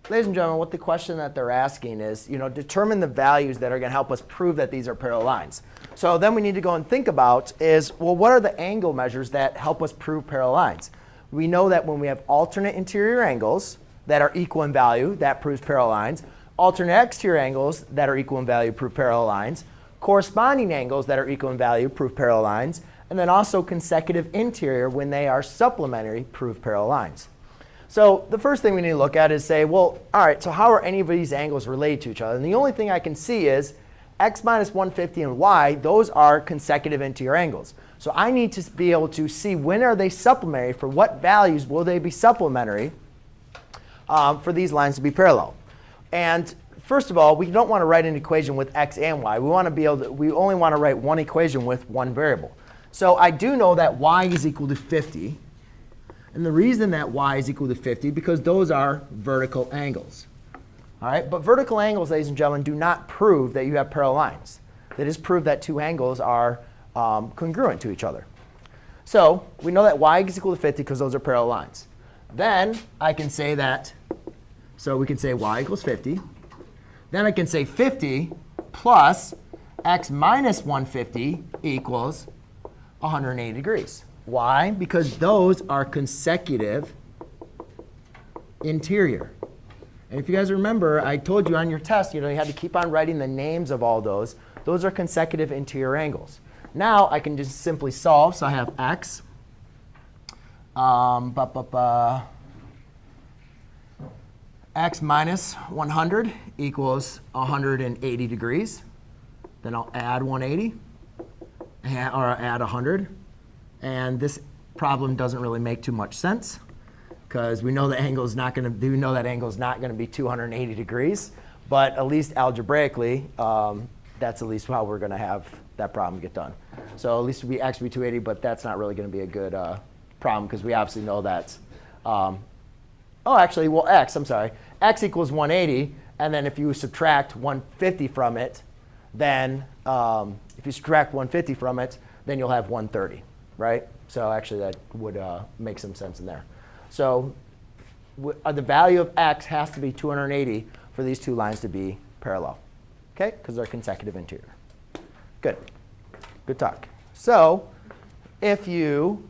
ladies and gentlemen, what the question that they're asking is, determine the values that are going to help us prove that these are parallel lines. So then we need to go and think about is, well, what are the angle measures that help us prove parallel lines? We know that when we have alternate interior angles that are equal in value, that proves parallel lines. Alternate exterior angles that are equal in value prove parallel lines. Corresponding angles that are equal in value prove parallel lines. And then also consecutive interior, when they are supplementary, prove parallel lines. So the first thing we need to look at is say, well, all right, so how are any of these angles related to each other? And the only thing I can see is x minus 150 and y, those are consecutive interior angles. So I need to be able to see when are they supplementary, for what values will they be supplementary for these lines to be parallel. And first of all, we don't want to write an equation with x and y. We only want to write one equation with one variable. So I do know that y is equal to 50. And the reason that y is equal to 50 because those are vertical angles. All right? But vertical angles, ladies and gentlemen, do not prove that you have parallel lines. They just prove that two angles are congruent to each other. So we know that y is equal to 50 because those are parallel lines. Then I can say that, so we can say y equals 50. Then I can say 50 plus x minus 150 equals 180 degrees. Why? Because those are consecutive interior. And if you guys remember, I told you on your test, you had to keep on writing the names of all those. Those are consecutive interior angles. Now I can just simply solve. So I have x x minus 100 equals 180 degrees. Then I'll add 180, or add 100. And this problem doesn't really make too much sense, because we know the angle is not going to. We know that angle is not going to be 280 degrees. But at least algebraically, that's at least how we're going to have that problem get done. So at least it would be x would be 280, but that's not really going to be a good problem, because we obviously know that. X. I'm sorry. X equals 180, and then if you subtract 150 from it, then then you'll have 130. Right? So actually, that would make some sense in there. So the value of x has to be 280 for these two lines to be parallel, okay? Because they're consecutive interior. Good. Good talk. So if you